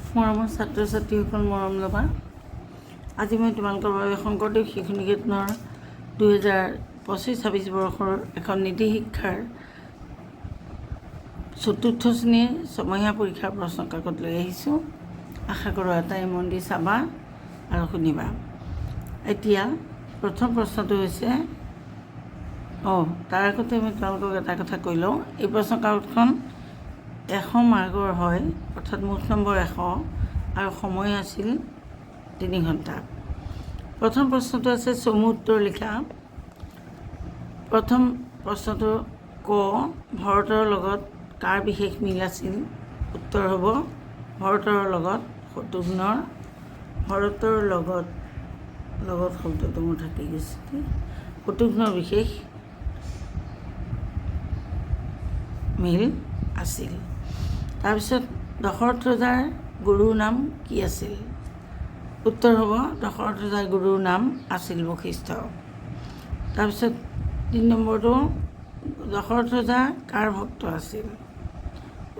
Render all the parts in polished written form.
মৰমৰ ছাত্ৰ ছাত্ৰীসকল মৰম ল'বা। আজি মই তোমালোকৰ বাবে শংকৰদেৱ শিশু নিকেতনৰ 2025-26 বৰ্ষৰ এখন নীতি শিক্ষাৰ চতুৰ্থ শ্ৰেণীৰ ছমহীয়া পৰীক্ষাৰ প্ৰশ্ন কাকত লৈ আহিছোঁ। আশা কৰোঁ এটাই মন দি চাবা আৰু শুনিবা। এতিয়া প্ৰথম প্ৰশ্নটো হৈছে তাৰ আগতে মই তোমালোকক এটা কথা কৈ লওঁ। এই প্ৰশ্ন কাকতখন 100 মাৰ্কৰ হয়, অৰ্থাৎ মুঠ নম্বৰ 100 আৰু সময় আছিল 3 ঘণ্টা। প্ৰথম প্ৰশ্নটো আছে চমু উত্তৰ লিখা। প্ৰথম প্ৰশ্নটো ভৰতৰ লগত কাৰ বিশেষ মিল আছিল? উত্তৰ হ'ব ভৰতৰ লগত শত্ৰুঘ্নৰ। ভৰতৰ লগত শব্দটো মোৰ থাকি গৈছে, শত্ৰুঘ্নৰ বিশেষ মিল আছিল। তাৰপিছত দশৰথ ৰজাৰ গুৰুৰ নাম কি আছিল? উত্তৰ হ'ব দশৰথ ৰজাৰ গুৰুৰ নাম আছিল বশিষ্ঠ। তাৰপিছত 3 নম্বৰটো দশৰথ ৰজা কাৰ ভক্ত আছিল?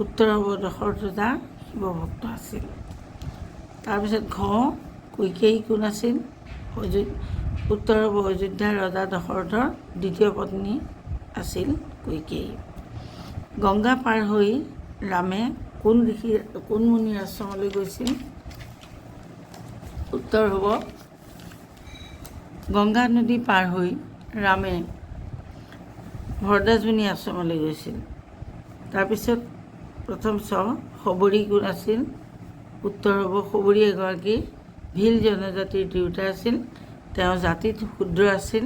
উত্তৰ হ'ব দশৰথ ৰজা শিৱ ভক্ত আছিল। তাৰপিছত কৈকেয়ী কোন আছিল? উত্তৰ হ'ব অযোধ্যাৰ ৰজা দশৰথৰ দ্বিতীয় পত্নী আছিল কৈকেয়ী। গংগা পাৰ হৈ ৰামে কোন মুনিৰ আশ্ৰমলৈ গৈছিল? উত্তৰ হ'ব গংগা নদী পাৰ হৈ ৰামে ভৰদ্বাজ মুনিৰ আশ্ৰমলৈ গৈছিল। তাৰপিছত প্ৰথম শবৰী কোন আছিল? উত্তৰ হ'ব শবৰী এগৰাকী ভিল জনজাতিৰ তিৰোতা আছিল। তেওঁ জাতিত ক্ষুদ্ৰ আছিল।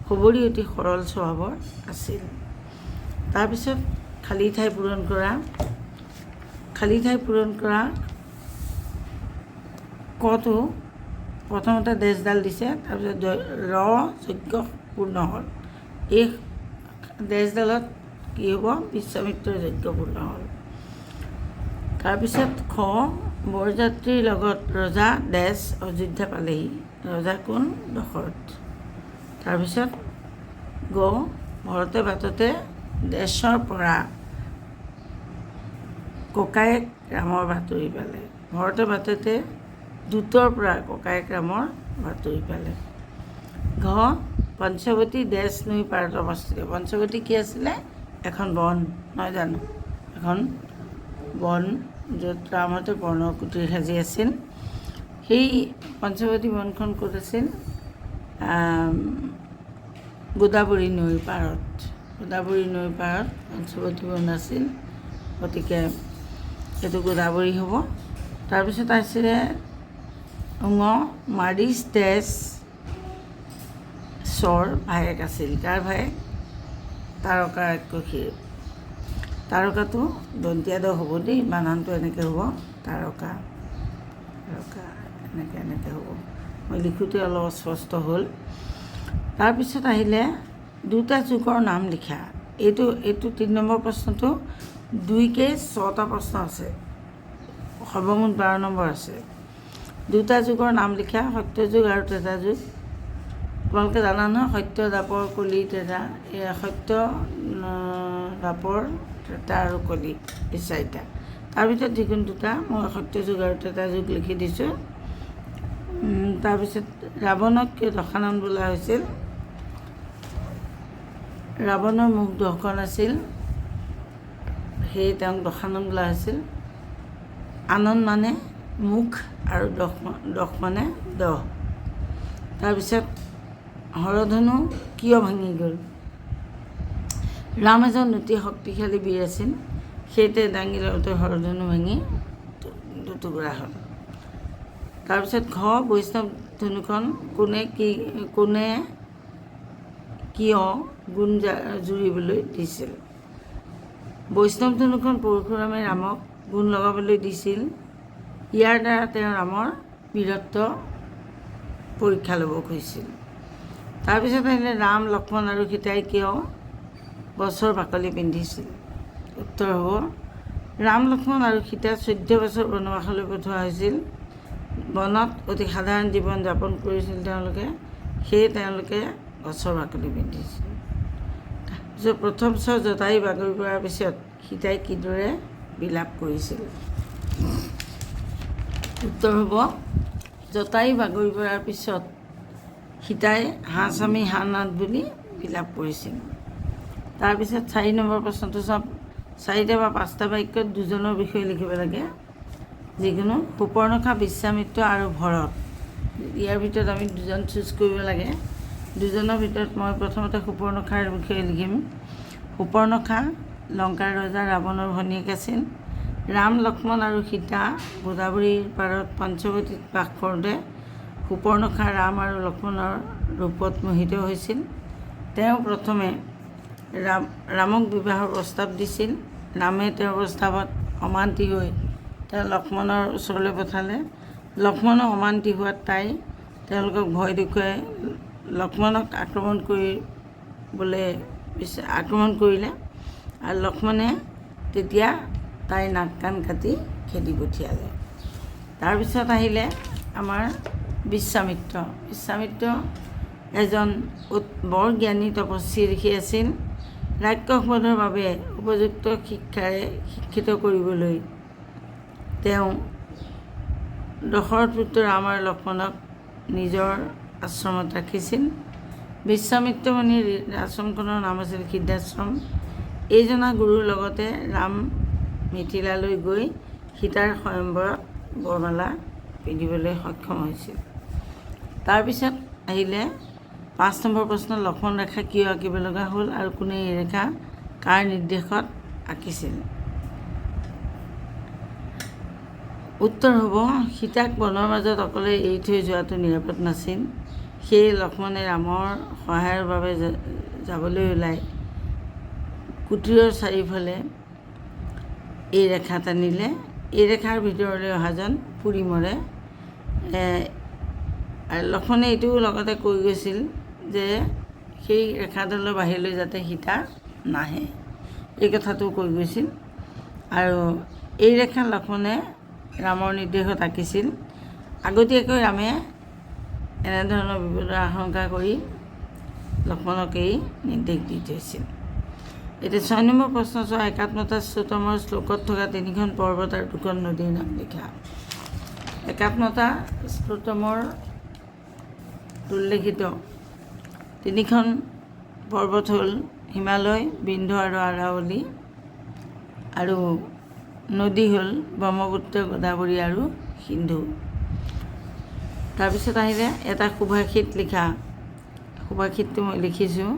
শবৰী অতি সৰল স্বভাৱৰ আছিল। তাৰপিছত খালী ঠাই পূৰণ কৰা কটো প্ৰথমতে ডেছডাল দিছে, তাৰপিছত যজ্ঞ পূৰ্ণ হ'ল। এই ডেছডালত কি হ'ব? বিশ্বামিত্ৰৰ যজ্ঞ পূৰ্ণ হ'ল। তাৰপিছত বৰযাত্ৰীৰ লগত ৰজা অযোধ্যা পালেহি। ৰজা কোন? দশৰথ। তাৰপিছত ভৰতে বাটতে দেশৰ পৰা ককায়েক ৰামৰ বাতৰি পালে। ভৰতে বাটতে দূতৰ পৰা ককায়েক ৰামৰ বাতৰি পালে। পঞ্চৱতী দেশ নৈ পাৰত অৱস্থিত। পঞ্চৱতী কি আছিলে? এখন বন, নহয় জানো? এখন বন য'ত ৰামহঁতে পৰ্ণকুটীৰ সাজি আছিল। সেই পঞ্চৱতী বনখন ক'ত আছিল? গোদাবৰী নৈৰ পাৰত। গোদাবৰী নৈৰ পাৰত পঞ্চৱতী বন আছিল, গতিকে এইটো গোদাবৰী হ'ব। তাৰপিছত আছিলে মাৰিচ চৰ ভায়েক আছিল। কাৰ ভায়েক? তাৰকা ৰাক্ষসীৰ। তাৰকাটো দন্তীয়া দ হ'ব দেই, বানানটো এনেকৈ হ'ব তাৰকা এনেকৈ হ'ব। মই লিখোঁতে অলপ অস্পষ্ট হ'ল। তাৰপিছত আহিলে দুটা যুগৰ নাম লিখা। এইটো 3 নম্বৰ প্ৰশ্নটো 2কে 6টা প্ৰশ্ন আছে, সৰ্বমুঠ 12 নম্বৰ আছে। দুটা যুগৰ নাম লিখা, সত্য যুগ আৰু ত্ৰেতা যুগ। তোমালোকে জানা নহয়, সত্য দ্বাপৰ কলি ত্ৰেতা। সত্য দ্বাপৰ ত্ৰেতা আৰু কলি, এই 4টা। তাৰ ভিতৰত যিকোনো দুটা মই সত্য যুগ আৰু ত্ৰেতা যুগ লিখি দিছোঁ। তাৰপিছত ৰাৱণক কিয় দশানন বোলা হৈছিল? ৰাৱণৰ মুখ 10খন আছিল, সেয়ে তেওঁক দশানন বোলা হৈছিল। আনন মানে মুখ আৰু দশ মানে 10। তাৰপিছত হৰধনু কিয় ভাঙি গ'ল? ৰাম এজন অতি শক্তিশালী বীৰ আছিল, সেইতে দাঙি লওঁতে হৰধনু ভাঙি দুটুকুৰা হ'ল। তাৰপিছত বৈষ্ণৱ ধনুখন কোনে কিয় গুণ জুৰিবলৈ দিছিল? বৈষ্ণৱ ধনুখন পৰশুৰামে ৰামক গুণ লগাবলৈ দিছিল। ইয়াৰ দ্বাৰা তেওঁ ৰামৰ বীৰত্ব পৰীক্ষা ল'ব খুজিছিল। তাৰপিছত আহিলে ৰাম, লক্ষ্মণ আৰু সীতাই কিয় গছৰ বাকলি পিন্ধিছিল? উত্তৰ হ'ব ৰাম, লক্ষ্মণ আৰু সীতা 14 বছৰ বনবাসলৈ পঠোৱা হৈছিল। বনত অতি সাধাৰণ জীৱন যাপন কৰিছিল তেওঁলোকে, সেয়ে তেওঁলোকে গছৰ বাকলি পিন্ধিছিল। তাৰপিছত প্ৰথম জটায়ু বাগৰি পৰাৰ পিছত সীতাই কিদৰে বিলাপ কৰিছিল? উত্তৰ হ'ব জটাই বাগৰি পৰাৰ পিছত সীতাই হাঁহ স্বামী হাঁহ নাথ বুলি বিলাপ কৰিছিল। তাৰপিছত 4 নম্বৰ প্ৰশ্নটো চাওক। 4টা বা 5টা বাক্যত দুজনৰ বিষয়ে লিখিব লাগে। যিকোনো সুপৰ্ণখা, বিশ্বামিত্ৰ আৰু ভৰত, ইয়াৰ ভিতৰত আমি দুজন চুজ কৰিব লাগে। দুজনৰ ভিতৰত মই প্ৰথমতে সুপৰ্ণখাৰ বিষয়ে লিখিম। সুপৰ্ণখা লংকাৰ ৰজা ৰাৱণৰ ভনীয়েক আছিল। ৰাম, লক্ষ্মণ আৰু সীতা গোদাবৰীৰ পাৰত পঞ্চৱতীত বাস কৰোঁতে সুপৰ্ণখা ৰাম আৰু লক্ষ্মণৰ ৰূপত মোহিত হৈছিল। তেওঁ প্ৰথমে ৰামক বিবাহৰ প্ৰস্তাৱ দিছিল। ৰামে তেওঁৰ প্ৰস্তাৱত অমান্তি হৈ তেওঁ লক্ষ্মণৰ ওচৰলৈ পঠালে। লক্ষ্মণক অমান্তি হোৱাত তাই তেওঁলোকক ভয় দেখুৱাই লক্ষ্মণক আক্ৰমণ কৰিলে আৰু লক্ষ্মণে তেতিয়া তাইৰ নাক কাণ কাটি খেদি পঠিয়ালে। তাৰপিছত আহিলে আমাৰ বিশ্বামিত্ৰ। বিশ্বামিত্ৰ এজন বৰ জ্ঞানী তপস্বী ঋষি আছিল। ৰাক্ষসবধৰ বাবে উপযুক্ত শিক্ষাৰে শিক্ষিত কৰিবলৈ তেওঁ দশৰথ পুত্ৰ ৰাম আৰু লক্ষ্মণক নিজৰ আশ্ৰমত ৰাখিছিল। বিশ্বামিত্ৰ মুনিৰ আশ্ৰমখনৰ নাম আছিল সিদ্ধাশ্ৰম। এইজনা গুৰুৰ লগতে ৰাম মিথিলালৈ গৈ সীতাৰ স্বয়ম্বৰত বৰমালা পিন্ধিবলৈ সক্ষম হৈছিল। তাৰপিছত আহিলে 5 নম্বৰ প্ৰশ্ন। লক্ষ্মণ ৰেখা কিয় আঁকিব লগা হ'ল আৰু কোনে এই ৰেখা কাৰ নিৰ্দেশত আঁকিছিল? উত্তৰ হ'ব সীতাক বনৰ মাজত অকলে এৰি থৈ যোৱাটো নিৰাপদ নাছিল। সেয়ে লক্ষ্মণে ৰামৰ সহায়ৰ বাবে যাবলৈ ওলাই কুটীৰৰ চাৰিওফালে এই ৰেখা টানিলে। এই ৰেখাৰ ভিতৰলৈ অহাজন পুৰি মৰে। আৰু লক্ষ্মণে এইটোও লগতে কৈ গৈছিল যে সেই ৰেখাডালৰ বাহিৰলৈ যাতে সীতা নাহে, এই কথাটো কৈ গৈছিল। আৰু এই ৰেখা লক্ষ্মণে ৰামৰ নিৰ্দেশত আঁকিছিল। আগতীয়াকৈ ৰামে এনেধৰণৰ বিপদৰ আশংকা কৰি লক্ষ্মণক এই নিৰ্দেশ দি থৈছিল। এতিয়া 6 নম্বৰ প্ৰশ্ন চোৱা। একাত্মতা স্তোত্ৰমৰ শ্লোকত থকা 3খন পৰ্বত আৰু 2খন নদীৰ নাম লিখা। একাত্মতা স্তোত্ৰমৰ উল্লেখিত 3খন পৰ্বত হ'ল হিমালয়, বিন্ধ্য আৰু আৰাৱলী, আৰু নদী হ'ল ব্ৰহ্মপুত্ৰ, গোদাবৰী আৰু সিন্ধু। তাৰপিছত আহিলে এটা সুভাষিত লিখা। সুভাষিতটো মই লিখিছোঁ।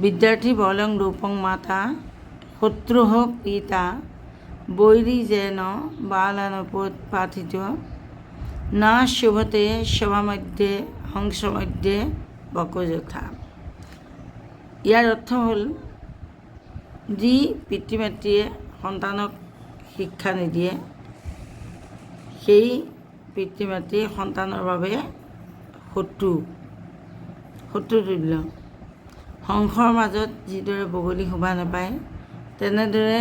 বিদ্যাৰ্থী বলং ৰূপং মাতা শত্ৰুহ পিতা বৈৰী যেন বালানুপাথিত না শোভতে সভামধ্যে হংসমধ্যে বকযথা। ইয়াৰ অৰ্থ হ'ল যি পিতৃ মাতৃয়ে সন্তানক শিক্ষা নিদিয়ে সেই পিতৃ মাতৃ সন্তানৰ বাবে শত্ৰুতুল্য। হংসৰ মাজত যিদৰে বগলী শোভা নাপায় তেনেদৰে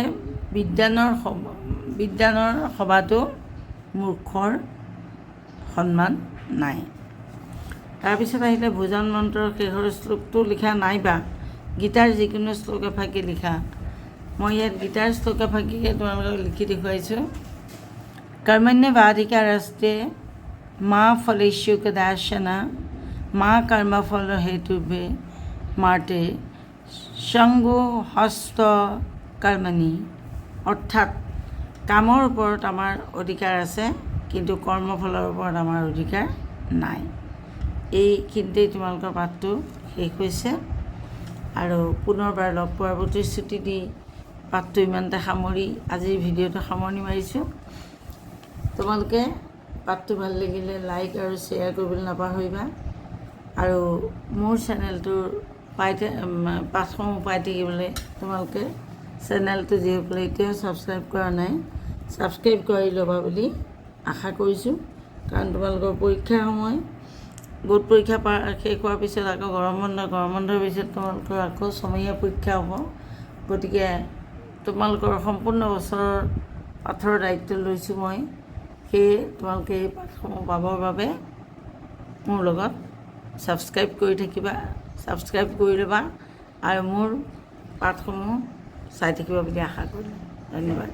বিদ্বানৰ সভাতো মূৰ্খৰ সন্মান নাই। তাৰপিছত আহিলে ভোজন মন্ত্ৰৰ শেষৰ শ্লোকটো লিখা নাইবা গীতাৰ যিকোনো শ্লোক এফাকি লিখা। মই ইয়াত গীতাৰ শ্লোক এফাকিকে তোমালোকক লিখি দেখুৱাইছোঁ। কৰ্মণ্যেৱাধিকাৰস্তে মা ফলেষু কদাচন মা কৰ্মফল হেতুৰ্ভে মাৰ্তে সঙ্গো হস্ত কৰ্মণি। অৰ্থাৎ কামৰ ওপৰত আমাৰ অধিকাৰ আছে, কিন্তু কৰ্মফলৰ ওপৰত আমাৰ অধিকাৰ নাই। এইখিনিতেই তোমালোকৰ পাঠটো শেষ হৈছে আৰু পুনৰবাৰ লগ পোৱাৰ প্ৰতিশ্ৰুতি দি পাঠটো ইমানতে সামৰি আজিৰ ভিডিঅ'টো সামৰণি মাৰিছোঁ। তোমালোকে পাঠটো ভাল লাগিলে লাইক আৰু শ্বেয়াৰ কৰিবলৈ নাপাহৰিবা আৰু মোৰ চেনেলটোৰ পাঠসমূহ পাই থাকিবলৈ তোমালোকে চেনেলটো যিসকলে এতিয়াও ছাবস্ক্ৰাইব কৰা নাই ছাবস্ক্ৰাইব কৰি ল'বা বুলি আশা কৰিছোঁ। কাৰণ তোমালোকৰ পৰীক্ষাৰ সময়, বোৰ্ড পৰীক্ষা শেষ হোৱাৰ পিছত আকৌ গৰম বন্ধৰ পিছত তোমালোকৰ আকৌ ছমহীয়া পৰীক্ষা হ'ব। গতিকে তোমালোকৰ সম্পূৰ্ণ বছৰৰ পাঠৰ দায়িত্ব লৈছোঁ মই। সেয়ে তোমালোকে এই পাঠসমূহ পাবৰ বাবে মোৰ লগত ছাবস্ক্ৰাইব কৰি থাকিবা, ছাবস্ক্ৰাইব কৰি ল'বা আৰু মোৰ পাঠসমূহ চাই থাকিবা বুলি আশা কৰিলোঁ। ধন্যবাদ।